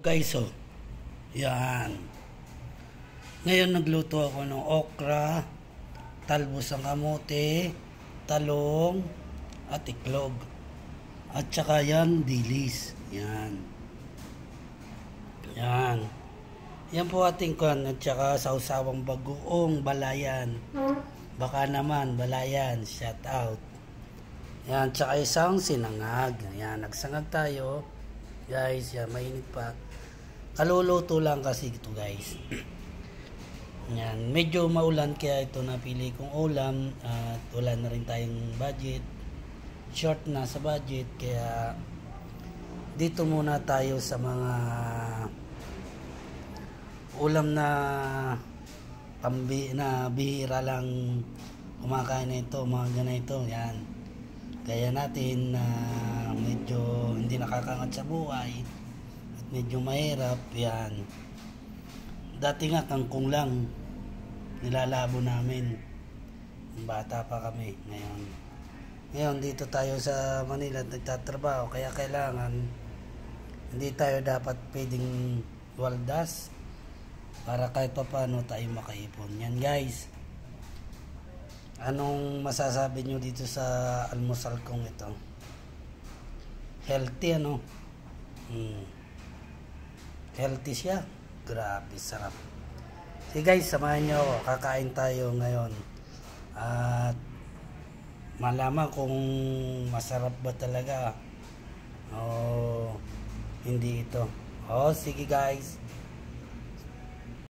Guys, oh, yan. Ngayon nagluto ako ng okra, talbos ng kamote, talong, at iklog. At saka yan, dilis. Yan. Yan. Yan po ating kuhan at saka sausawang bagoong balayan. Baka naman, balayan. Shout out. Yan, tsaka isang sinangag. Yan, nagsangag tayo. Guys, yan, mainit pa. Kaluluto lang kasi ito, guys. Yan, medyo maulan kaya ito napili kong ulam at wala na rin tayong budget. Short na sa budget kaya dito muna tayo sa mga ulam na bihira lang kumakain na ito, mga ganito. Yan. Kaya natin na medyo hindi nakakangat sa buhay at medyo mahirap. Yan. Dati nga kangkong lang nilalabo namin. Bata pa kami. Ngayon dito tayo sa Manila nagtatrabaho kaya kailangan hindi tayo dapat pwedeng waldas para kahit pa paano tayo makaipon. Yan, guys. Anong masasabi nyo dito sa almusal kong ito? Healthy, ano? Healthy siya. Grabe, sarap. Sige, guys, samahan nyo ako. Kakain tayo ngayon. At malaman kung masarap ba talaga o hindi ito. Sige, guys.